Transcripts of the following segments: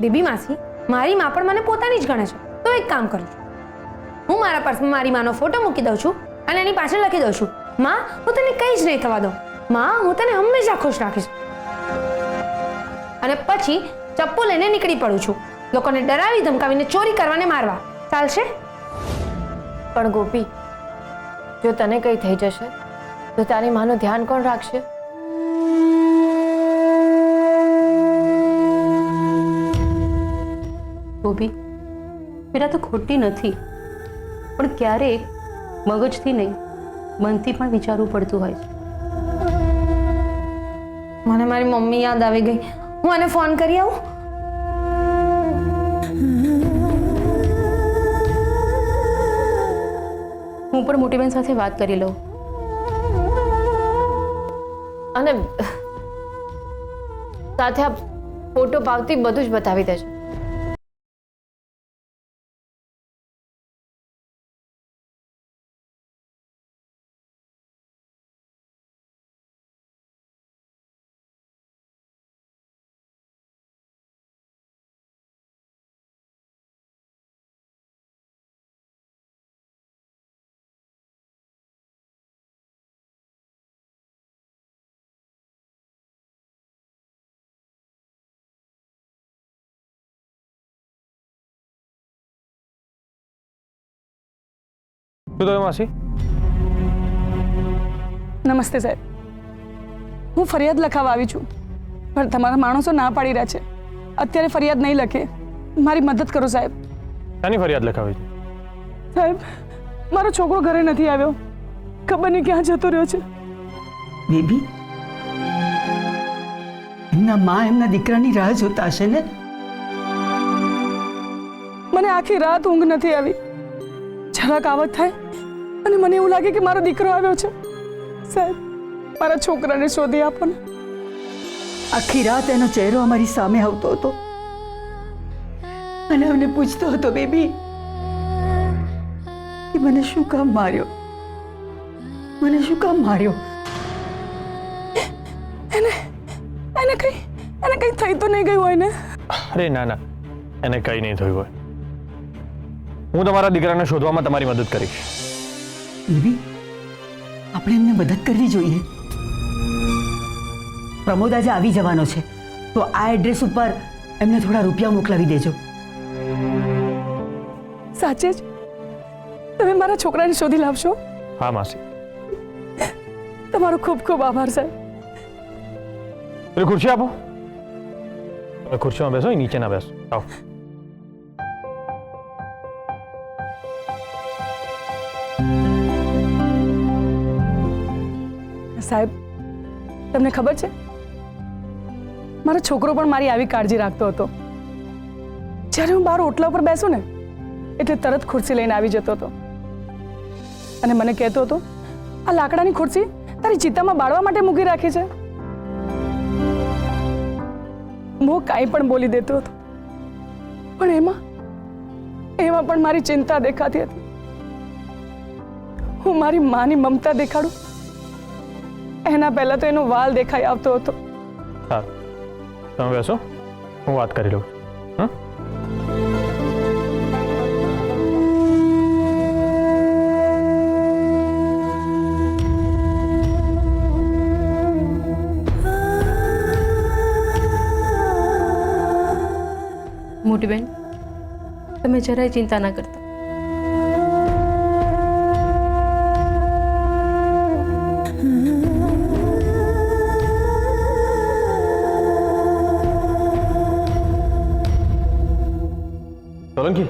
Baby માસી, મારી માં પણ મને પોતાની જ ગણે છે. તો એક કામ કરું છું, હું મારા પર્સમાં મારી માનો ફોટો મૂકી દઉં છું અને એની પાછળ લખી દઉં છું, માં હું તને કંઈ જ નહીં થવા દઉં, માં હું તને હંમેશા ખુશ રાખીશ. અને પછી ચપ્પુ લઈને નીકળી પડું છું, લોકોને ડરાવી ધમકાવીને ચોરી કરવાને મારવા. ચાલશે? પણ ગોપી, જો તને કંઈ થઈ જશે તો તારી માનું ધ્યાન કોણ રાખશે? ગોપી, બેટા તો ખોટી નથી, પણ ક્યારેક મગજથી નહીં મનથી પણ વિચારવું પડતું હોય છે. મને મારી મમ્મી યાદ આવી ગઈ. હું આને ફોન કરી આવું. હું પણ મોટી બેન સાથે વાત કરી લઉં અને સાથે આ ફોટો પાવતી બધું જ બતાવી દેજો. શું થયું માસી? નમસ્તે સાહેબ, હું ફરિયાદ લખાવા આવી છું, પણ તમારા માણસો ના પાડી રહ્યા છે. અત્યારે ફરિયાદ નહીં લખે, મારી મદદ કરો સાહેબ. શાની ફરિયાદ લખાવી છે? સાહેબ, મારો છોકરો ઘરે નથી આવ્યો, ખબર નહીં ક્યાં જતો રહ્યો છે. બેબી, એમના માં એમના દીકરાની રાહ જોતા હશે ને? મને આખી રાત ઊંઘ નથી આવી. જરાક આવત થાય અને મને એવું લાગે કે મારો દીકરો આવ્યો છે. સાહેબ, મારા છોકરાને શોધી આપો ને. આખી રાત એનો ચહેરો અમારી સામે આવતો હતો અને અમને પૂછતો હતો, બેબી, કે મને શું કામ માર્યો, મને શું કામ માર્યો? એને કઈ થઈ તો નહીં ગયું હોય ને? અરે ના ના, એને કંઈ નહીં થયું હોય. હું તમારા દીકરાને શોધવામાં તમારી મદદ કરીશ. બેબી, આપણે એમને મદદ કરવી જોઈએ. પ્રમોદ આજે આવી જવાનો છે, તો આ એડ્રેસ ઉપર એમને થોડા રૂપિયા મોકલાવી દેજો. સાચે જ તમે મારા છોકરાને શોધી લાવશો? હા માસી. તમારો ખૂબ ખૂબ આભાર સાહેબ. પેલી ખુરશી આપો. ખુરશીમાં બેસો, નીચે ના બેસો. આવો. સાહેબ, તમને ખબર છે, મારો છોકરો પણ મારી આવી કાળજી રાખતો હતો. જ્યારે હું બહાર ઓટલા ઉપર બેસું ને એટલે તરત ખુરશી લઈને આવી જતો હતો અને મને કહેતો હતો, આ લાકડાની ખુરશી તારી ચિત્તામાં બાળવા માટે મૂકી રાખી છે. હું કાંઈ પણ બોલી દેતો હતો, પણ એમાં પણ મારી ચિંતા દેખાતી હતી. હું મારી માની મમતા દેખાડું એના પહેલા તો એનો વાલ દેખાઈ આવતો હતો. હા, તમે બેસો, હું વાત કરી લઉં. હા, મોટી બેન, તમે જરાય ચિંતા ના કરતા. સોલંકી,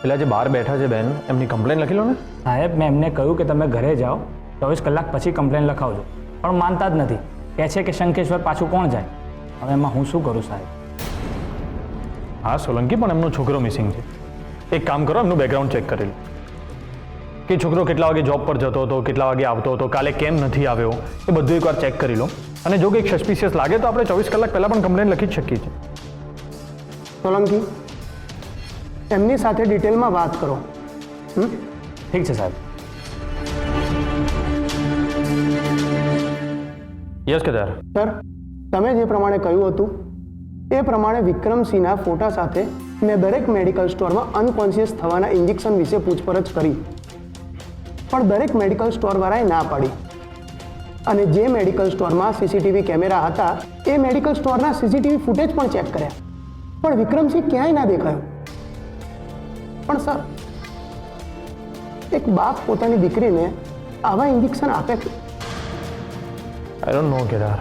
પેલા જે બહાર બેઠા છે બેન, એમની કમ્પ્લેન લખી લો ને. સાહેબ, મેં એમને કહ્યું કે તમે ઘરે જાઓ, 24 કલાક પછી કમ્પ્લેન લખાવજો, પણ માનતા જ નથી. કહે છે કે શંકેશ્વર પાછું કોણ જાય. હવે એમાં હું શું કરું સાહેબ? હા સોલંકી, પણ એમનો છોકરો મિસિંગ છે. એક કામ કરો, એમનું બેકગ્રાઉન્ડ ચેક કરી લો કે છોકરો કેટલા વાગે જોબ પર જતો હતો, કેટલા વાગે આવતો હતો, કાલે કેમ નથી આવ્યો, એ બધું એકવાર ચેક કરી લો. અને જો કંઈક સસ્પિશિયસ લાગે તો આપણે 24 કલાક પહેલાં પણ કમ્પ્લેન લખી જ શકીએ છીએ. સોલંકી, એમની સાથે ડિટેલમાં વાત કરો. ઠીક છે સાહેબ. યસ કેદાર. સર, તમે જે પ્રમાણે કહ્યું હતું એ પ્રમાણે વિક્રમસિંહના ફોટા સાથે મેં દરેક મેડિકલ સ્ટોરમાં અનકોન્શિયસ થવાના ઇન્જેક્શન વિશે પૂછપરછ કરી, પણ દરેક મેડિકલ સ્ટોરવાળાએ ના પાડી. અને જે મેડિકલ સ્ટોરમાં સીસીટીવી કેમેરા હતા એ મેડિકલ સ્ટોરના સીસીટીવી ફૂટેજ પણ ચેક કર્યા, પણ વિક્રમસિંહ ક્યાંય ના દેખાયો. પણ સર, એક બાપ પોતાની દીકરીને આવા ઇન્જેક્શન આપે કે? I don't know Kedar.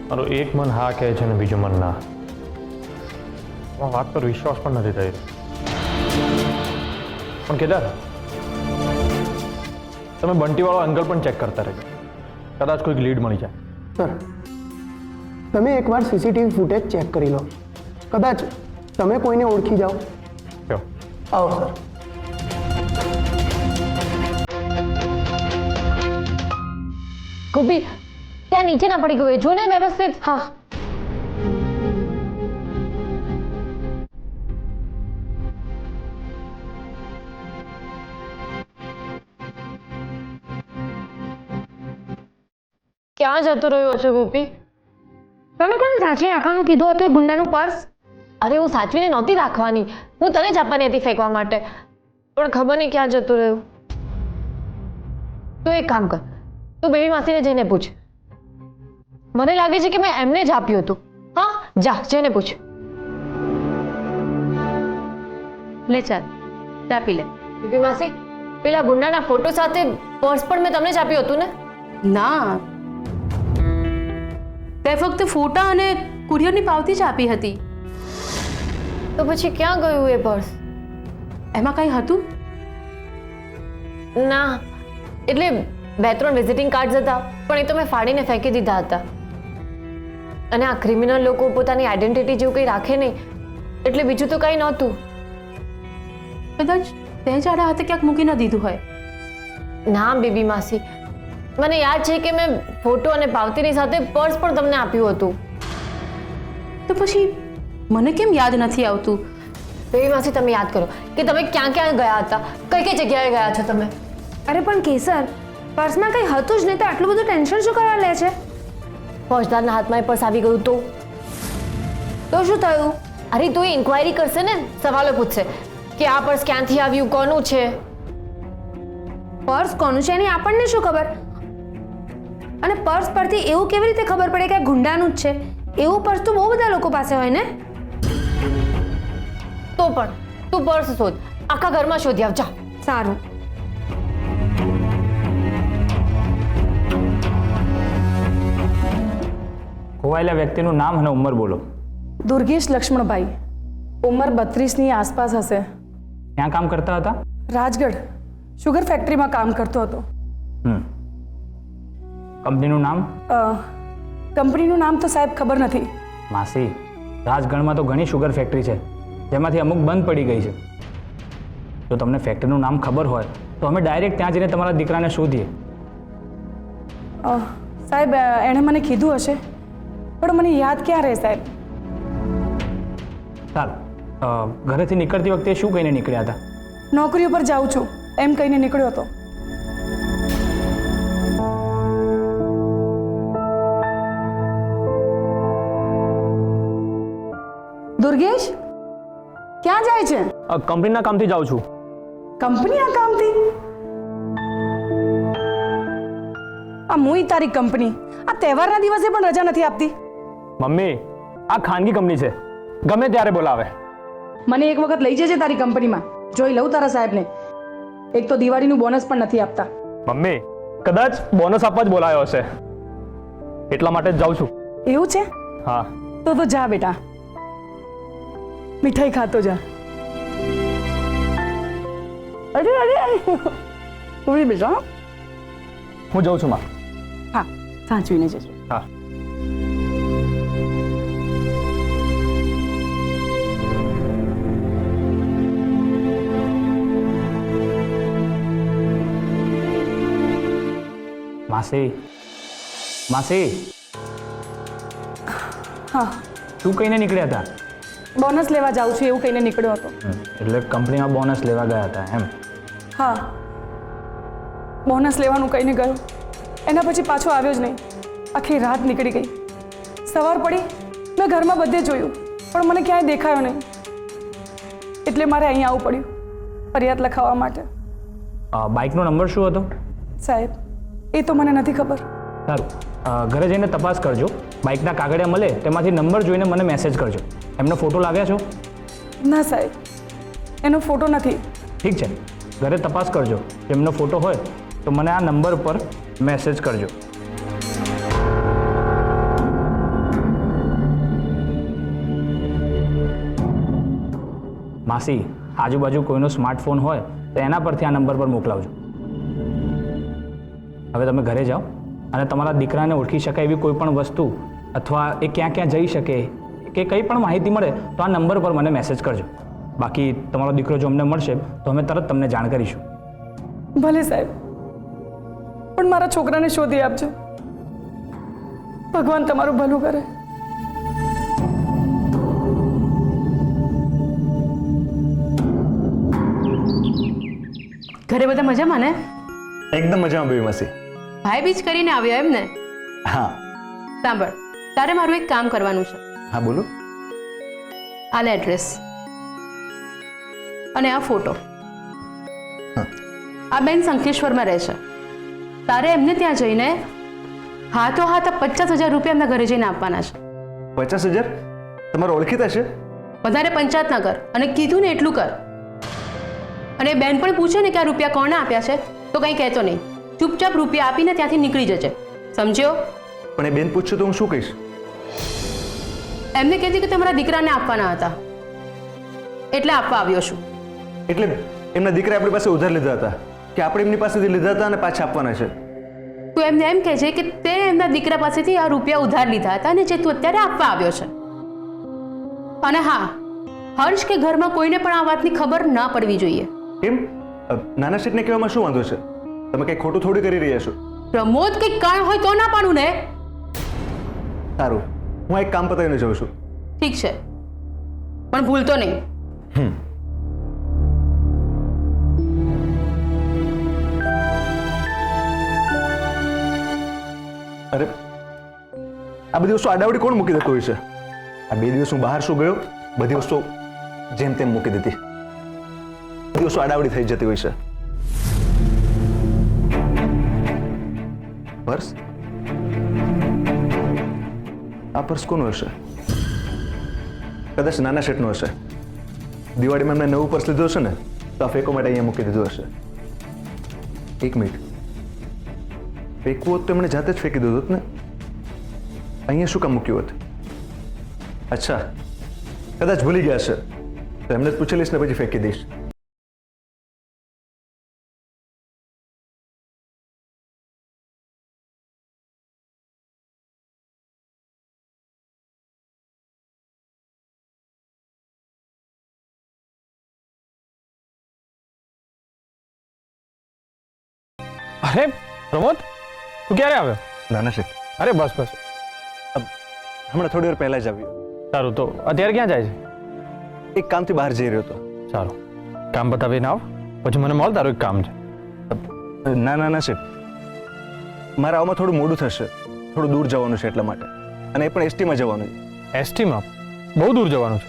મારું એક મન હા કહે છે ને બીજું મન ના. આ વાત પર વિશ્વાસ પણ નથી થઈ રહ્યો. પણ કેદાર, તમે બંટીવાળો એંગલ પણ ચેક કરતા રહેજો, કદાચ કોઈક લીડ મળી જાય. સર, તમે એકવાર સીસીટીવી ફૂટેજ ચેક કરી લો, કદાચ તમે કોઈને ઓળખી જાઓ. કયો? આવો સર. ગોપી, ત્યાં નીચે ના પડી ગયું, જો ને વ્યવસ્થિત. હા. ક્યાં જતો રહ્યો છે ગોપી? તમે કોને સાચવી રાખવાનું કીધું હતું? એ ગુંડાનું પર્સ? અરે હું સાચવીને નહોતી રાખવાની, હું તને જ આપવાની હતી ફેંકવા માટે, પણ ખબર નહીં ક્યાં જતું રહ્યું. તું એક કામ કર, તું બેબી માસીને જઈને પૂછ. મને લાગે છે કે મેં એમને જ આપ્યું હતું. હા, જા જઈને પૂછ. લે ચાલ, ચા પી લે. બેબી માસી, પેલા ગુંડાના ફોટો સાથે પર્સ પણ મેં તમને જ આપ્યું હતું ને? ના, તે ફક્ત ફોટા અને કુરિયરની પાવતી જ આપી હતી. તો પછી ક્યાં ગયું એ પર્સ? એમાં કંઈ હતું? ના, એટલે 2-3 વિઝિટિંગ કાર્ડ્સ હતા, પણ એ તો મેં ફાડીને ફેંકી દીધા હતા. અને આ ક્રિમિનલ લોકો પોતાની આઈડેન્ટિટી જેવું કંઈ રાખે નહીં, એટલે બીજું તો કંઈ નહોતું. કદાચ તે જ આડા હાથે ક્યાંક મૂકી ન દીધું હોય. ના બેબી માસી, મને યાદ છે કે મેં ફોટો અને પાવતીની સાથે પર્સ પણ તમને આપ્યું હતું. તો પછી મને કેમ યાદ નથી આવતું? બેબી માસી, તમે યાદ કરો કે તમે ક્યાં ક્યાં ગયા હતા, કઈ કઈ જગ્યાએ ગયા છો તમે? અરે પણ કેસર, પર્સમાં કંઈ હતું જ નહીં તો આટલું બધું ટેન્શન શું કરવા લે છે? ફોજદારના હાથમાં એ પર્સ આવી ગયું તો શું થયું? અરે તો એ ઇન્ક્વાયરી કરશે ને, સવાલો પૂછશે કે આ પર્સ ક્યાંથી આવ્યું, કોનું છે. પર્સ કોનું છે એની આપણને શું ખબર? અને પર્સ પરથી એવું કેવી રીતે ખબર પડે કે આ ગુંડાનું જ છે? એવું પર્સ તો બહુ બધા લોકો પાસે હોય ને. તો પણ તું પર્સ શોધ, આખા ઘરમાં શોધી આવ. જા. સારું. ખોવાયેલા વ્યક્તિનું નામ અને ઉંમર બોલો. દુર્ગેશ લક્ષ્મણભાઈ, ઉંમર 32ની આસપાસ હશે. ક્યાં કામ કરતા હતા? રાજગઢ શુગર ફેક્ટરીમાં કામ કરતો હતો. કંપનીનું નામ? કંપનીનું નામ તો સાહેબ ખબર નથી. માસી, રાજગઢમાં તો ઘણી શુગર ફેક્ટરી છે, જેમાંથી અમુક બંધ પડી ગઈ છે. જો તમને ફેક્ટરીનું નામ ખબર હોય તો અમે ડાયરેક્ટ ત્યાં જઈને તમારા દીકરાને શોધીએ. સાહેબ, એણે મને કીધું હશે, પણ મને યાદ ક્યાં રહે સાહેબ. ચાલ, ઘરેથી નીકળતી વખતે શું કહીને નીકળ્યા હતા? નોકરી ઉપર જાઉં છું એમ કહીને નીકળ્યો હતો. દુર્ગેશ, ક્યાં જાય છે? કંપનીના કામથી જાઉં છું. કંપનીના કામથી? આ મુઈ તારી કંપની આ તહેવારના દિવસે પણ રજા નથી આપતી. મમ્મી, આ ખાનગી કંપની છે, ગમે ત્યારે બોલાવે. મને એક વખત લઈ જજે તારી કંપનીમાં, જોઈ લઉં તારા સાહેબને. એક તો દિવાળીનું બોનસ પણ નથી આપતા. મમ્મી, કદાચ બોનસ આપવા જ બોલાયો હશે, એટલા માટે જ જાઉં છું. એવું છે? હા. તો જા બેટા, મીઠાઈ ખાતો જા. અરે અરે અરે, ઉભી બેટા. હું જાઉં છું માં. હા, સાચવીને જજો. હા. માસી, માસી. હા. શું કહીને નીકળ્યા હતા? બોનસ લેવા જાઉં છું એવું કહીને નીકળ્યો હતો. એટલે કંપનીમાં બોનસ લેવા ગયા હતા એમ? હા, બોનસ લેવાનું કહીને ગયો, એના પછી પાછો આવ્યો જ નહીં. આખી રાત નીકળી ગઈ. સવાર પડી, મેં ઘરમાં બધે જોયું, પણ મને ક્યાંય દેખાયો નહીં, એટલે મારે અહીંયા આવવું પડ્યું ફરિયાદ લખાવવા માટે. બાઇકનો નંબર શું હતો? સાહેબ, એ તો મને નથી ખબર. સારું, ઘરે જઈને તપાસ કરજો. બાઇકના કાગળિયા મળે તેમાંથી નંબર જોઈને મને મેસેજ કરજો. એમનો ફોટો લાવ્યા છો? ના સાહેબ, એનો ફોટો નથી. ઠીક છે, ઘરે તપાસ કરજો. એમનો ફોટો હોય તો મને આ નંબર પર મેસેજ કરજો. માસી, આજુબાજુ કોઈનો સ્માર્ટફોન હોય તો એના પરથી આ નંબર પર મોકલાવજો. હવે તમે ઘરે જાઓ અને તમારા દીકરાને ઓળખી શકાય એવી કોઈ પણ વસ્તુ અથવા એ ક્યાં ક્યાં જઈ શકે કે કંઈ પણ માહિતી મળે તો આ નંબર પર મને મેસેજ કરજો. બાકી તમારો દીકરો જો અમને મળશે તો અમે તરત તમને જાણ કરીશું. ભલે સાહેબ, પણ મારા છોકરાને શોધી આપજો. ભગવાન તમારું ભલું કરે. ઘરે બધા મજામાં ને? એકદમ મજામાં બેબી માસી. ભાઈ બીજ કરીને આવ્યો એમ ને? હા સાંભળ, તારે મારું એક કામ કરવાનું છે. હા બોલો. આલે એડ્રેસ અને આ ફોટો. આ બેન શંખેશ્વરમાં રહે છે. તારે એમને ત્યાં જઈને હાથો હાથ 50,000 રૂપિયા એમના ઘરે જઈને આપવાના છે. 50,000? તમારો ઓળખીતા છે? વધારે પંચાયત ના કર અને કીધું ને એટલું કર. અને બેન પણ પૂછે ને કે આ રૂપિયા કોણે આપ્યા છે તો કંઈ કહેતો નહીં. ચૂપચાપ રૂપિયા આપીને ત્યાંથી નીકળી જજે, સમજ્યો? પણ એ બેન પૂછશે તો હું શું કહીશ? એમને કહેતી કે તમારા દીકરાને આપવાના હતા એટલે આપવા આવ્યો છું. એટલે એમના દીકરા આપણી પાસે ઉધાર લીધા હતા કે આપણે એમની પાસેથી લીધા હતા અને પાછા આપવાના છે? તું એમને એમ કહે છે કે તે એમના દીકરા પાસેથી આ રૂપિયા ઉધાર લીધા હતા અને જે તું અત્યારે આપવા આવ્યો છે. અને હા, હર્ષ કે ઘરમાં કોઈને પણ આ વાતની ખબર ના પડવી જોઈએ. કેમ? નાના શેઠને કહેવામાં શું વાંધો છે? તમે કંઈ ખોટું થોડી કરી રહ્યા છો. પ્રમોદ, કંઈક કારણ હોય તો ના પાડું ને. સારું, હું એક કામ પતાવીને જાઉં છું. ઠીક છે, પણ ભૂલતો નહીં. અરે આ બધી વસ્તુ આડાવડી કોણ મૂકી દેતું હોય છે? આ 2 દિવસ હું બહાર શું ગયો, બધી વસ્તુ જેમ તેમ મૂકી દીધી. બધી વસ્તુ આડાવડી થઈ જતી હોય છે. પર્સ? આ પર્સ કોનું હશે? કદાચ નાના શેઠનું હશે. દિવાળીમાં એમને નવું પર્સ લીધું હશે ને તો આ ફેંકો માટે અહીંયા મૂકી દીધું હશે. 1 મિનિટ, ફેંકવું હોત તો એમણે જાતે જ ફેંકી દીધું હોત ને. અહીંયા શું કામ મૂક્યું હોત? અચ્છા, કદાચ ભૂલી ગયા છે તો એમને જ પૂછી લઈશ ને પછી ફેંકી દઈશ. અરે પ્રમોદ, તું ક્યારે આવ્યો? નાના શેઠ, અરે બસ બસ, હમણાં થોડી વાર પહેલા જ આવ્યો. સારું, તો અત્યારે ક્યાં જાય છે? એક કામથી બહાર જઈ રહ્યો હતો. સારું, કામ પતાવીને આવ, પછી મને મળ, તારું એક કામ છે. ના નાના શેઠ, મારે આવવામાં થોડું મોડું થશે. થોડું દૂર જવાનું છે એટલા માટે, અને એ પણ એસટીમાં જવાનું છે. એસટીમાં? બહુ દૂર જવાનું છે.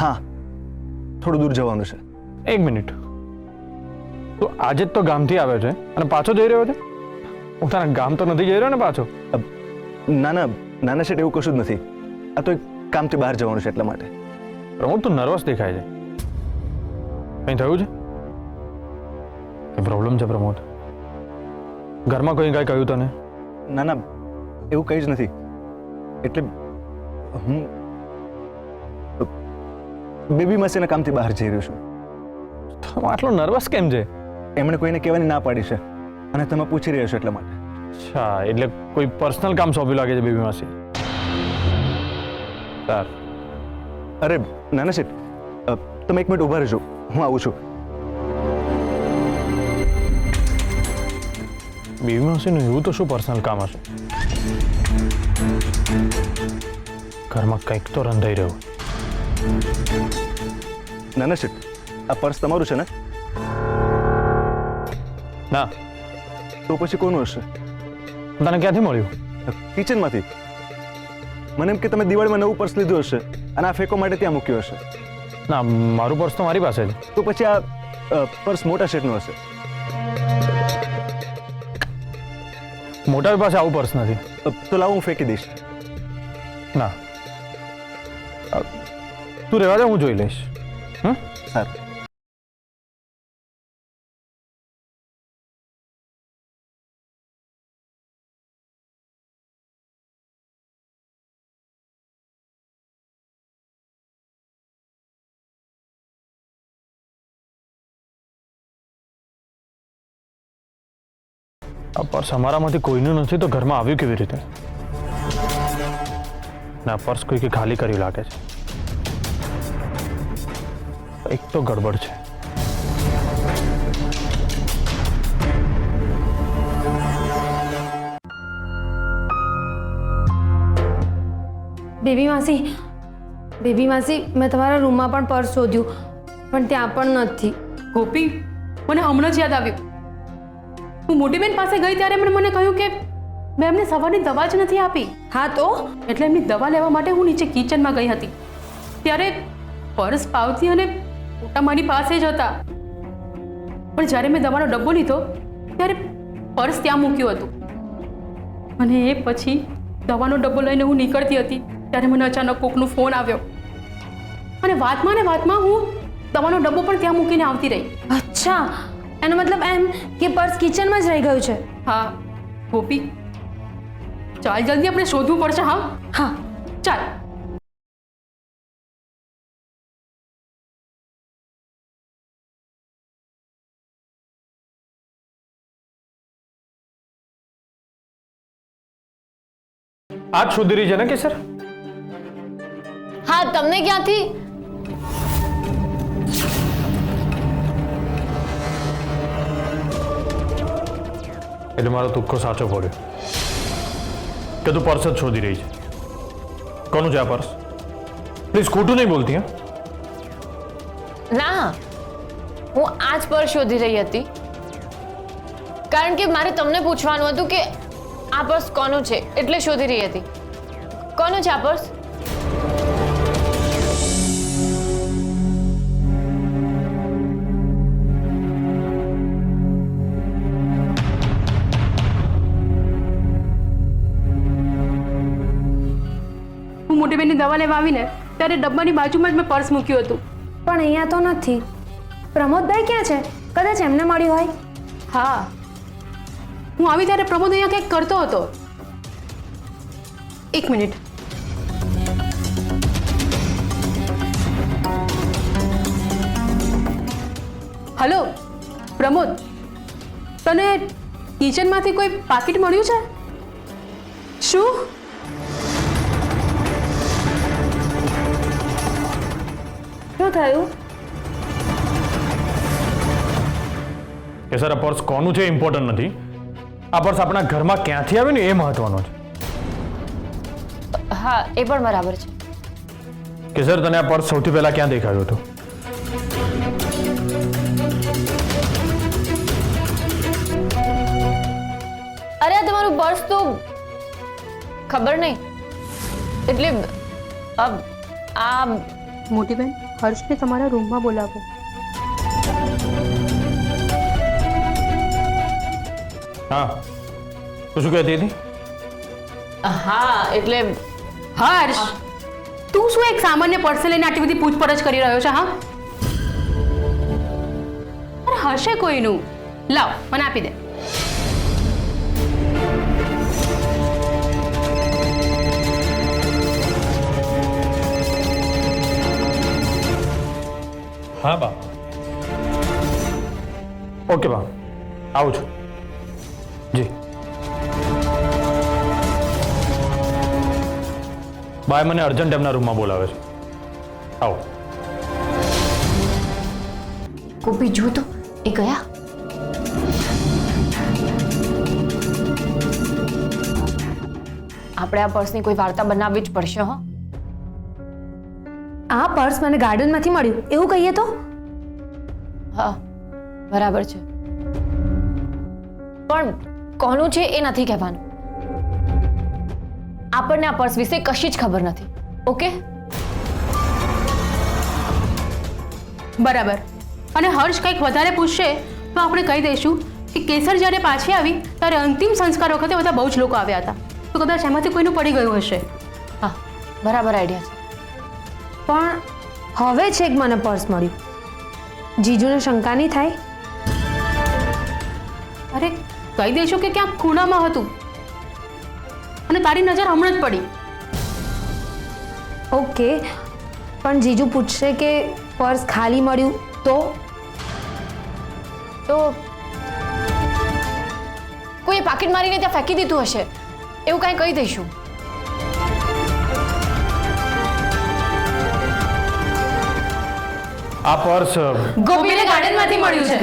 હા, થોડું દૂર જવાનું છે. 1 મિનિટ, તું આજે જ તો ગામથી આવ્યો છે અને પાછો જઈ રહ્યો છે? હું તારા ગામ તો નથી જઈ રહ્યો ને પાછો? ના ના નાના શેઠ, એવું કશું જ નથી. આ તો એક કામથી બહાર જવાનું છે એટલા માટે. પ્રમોદ, તું નર્વસ દેખાય છે. કંઈ થયું છે? કંઈ પ્રોબ્લેમ છે પ્રમોદ? ઘરમાં કોઈ કાંઈ કહ્યું તને? ના ના, એવું કંઈ જ નથી. એટલે હું બેબી માસીના કામથી બહાર જઈ રહ્યો છું. તું આટલો નર્વસ કેમ છે? એમણે કોઈને કહેવાની ના પાડી છે અને તમે પૂછી રહ્યા છો એટલા માટે. અચ્છા, એટલે કોઈ પર્સનલ કામ સોંપ્યું લાગે છે બેબી માસી. સારું. અરે નાના શેઠ, તમે 1 મિનિટ ઊભા રહેજો, હું આવું છું. બેબી માસીનું એવું તો શું પર્સનલ કામ હશે? ઘરમાં કંઈક તો રંધાઈ રહ્યું. નાના શેઠ, આ પર્સ તમારું છે ને? ના. તો પછી કોનું હશે? તને ક્યાંથી મળ્યું? કિચનમાંથી. મને એમ કે તમે દિવાળીમાં નવું પર્સ લીધું હશે અને આ ફેંકો માટે ત્યાં મૂક્યું હશે. ના, મારું પર્સ તો મારી પાસે છે. તો પછી આ પર્સ મોટા શેઠનું હશે. મોટા પાસે આવું પર્સ નથી. તો લાવ, હું ફેંકી દઈશ. ના, તું રહેવા દે, હું જોઈ લઈશ. સારું. આ પર્સ અમારામાંથી કોઈનું નથી તો ઘરમાં આવ્યું કેવી રીતે? ના, પર્સ કોઈકે ખાલી કર્યું લાગે છે. એક તો ગડબડ છે. બેબી માસી, બેબી માસી, મેં તમારા રૂમમાં પણ પર્સ શોધ્યું પણ ત્યાં પણ નથી. ગોપી, મને હમણાં જ યાદ આવ્યું. હું મોટી બેન પાસે ગઈ ત્યારે એમણે મને કહ્યું કે મેં એમને સવારની દવા જ નથી આપી. હા તો એટલે એમની દવા લેવા માટે હું નીચે કિચનમાં ગઈ હતી. ત્યારે પર્સ, પાવતી અને ફોટા મારી પાસે જ હતા. પણ જ્યારે મેં દવાનો ડબ્બો લીધો ત્યારે પર્સ ત્યાં મૂક્યું હતું. અને એ પછી દવાનો ડબ્બો લઈને હું નીકળતી હતી ત્યારે મને અચાનક કોકનો ફોન આવ્યો અને વાતમાં ને વાતમાં હું દવાનો ડબ્બો પણ ત્યાં મૂકીને આવતી રહી. અચ્છા, એનો મતલબ એમ કે પર્સ કિચનમાં જ રહી ગયું છે. હા ગોપી, ચાલ જલ્દી આપણે શોધવું પડશે. હા હા, ચાલ. આજ સુધી રહી છે ને કેસર? હા, તમને ક્યાંથી? એટલે મારો તુક્કો સાચો પડ્યો કે તું પર્સ જ શોધી રહી છે. કોનું છે આ પર્સ? પ્લીઝ ખોટું નહીં બોલતી. હા, ના, હું આ જ પર્સ શોધી રહી હતી કારણ કે મારે તમને પૂછવાનું હતું કે આ પર્સ કોનું છે, એટલે શોધી રહી હતી. કોનું છે આ પર્સ? હું મોટી બેનની દવા લેવા આવીને ત્યારે ડબ્બાની બાજુમાં જ મેં પર્સ મૂક્યું હતું. પણ અહીંયા તો નથી. પ્રમોદભાઈ ક્યાં છે? કદાચ એમને મળ્યું હોય. હા, હું આવી ત્યારે પ્રમોદ અહીંયા કંઈક કરતો હતો. એક મિનિટ. હલો પ્રમોદ, તને કિચનમાંથી કોઈ પાકીટ મળ્યું છે? શું? શું થયું? કેસર, આ પર્સ કોનું છે ઇમ્પોર્ટન્ટ નથી. આ પર્સ આપણા ઘરમાં ક્યાંથી આવ્યું ને એ મહત્વનો છે. હા, એ પણ બરાબર છે. કેસર, તને આ પર્સ સૌથી પહેલા ક્યાં દેખાયું હતું? અરે, આ તમારું પર્સ તો ખબર નહીં. એટલે આ મોટી બેન, હર્ષને તમારા રૂમમાં બોલાવો. હા, તું શું કહેતી હતી? હા, એટલે હર્ષ, તું શું એક સામાન્ય પર્સ લઈને આટલી બધી પૂછપરછ કરી રહ્યો છે? હા, અરે હશે કોઈનું. લાવ, મને આપી દે. હા બા. ઓકે બા, આવું છું. જી. બાય મને અર્જન્ટ એમના રૂમમાં બોલાવે છે. આવો. ગોપી, જો તો એ ગયા. આપણે આ પર્સની કોઈ વાર્તા બનાવવી જ પડશે. હો, આ પર્સ મને ગાર્ડનમાંથી મળ્યું એવું કહીએ તો? હા, બરાબર છે. પણ કોનું છે એ નથી કહેવાનું. આપણને આ પર્સ વિશે કશી જ ખબર નથી. ઓકે? બરાબર. અને હર્ષ કંઈક વધારે પૂછશે તો આપણે કહી દઈશું કે કેસર જ્યારે પાછી આવી ત્યારે અંતિમ સંસ્કાર વખતે બધા બહુ જ લોકો આવ્યા હતા, તો કદાચ એમાંથી કોઈનું પડી ગયું હશે. હા, બરાબર આઈડિયા છે. પણ હવે છેક મને પર્સ મળ્યું. જીજુને શંકા નહીં થાય? અરે કહી દઈશું કે ક્યાંક ખૂણામાં હતું અને તારી નજર હમણાં જ પડી. ઓકે, પણ જીજુ પૂછશે કે પર્સ ખાલી મળ્યું તો? તો કોઈએ પાકીટ મારીને ત્યાં ફેંકી દીધું હશે, એવું કાંઈ કહી દઈશું. આ પર્સ ગોપીને ગાર્ડનમાંથી મળ્યું છે.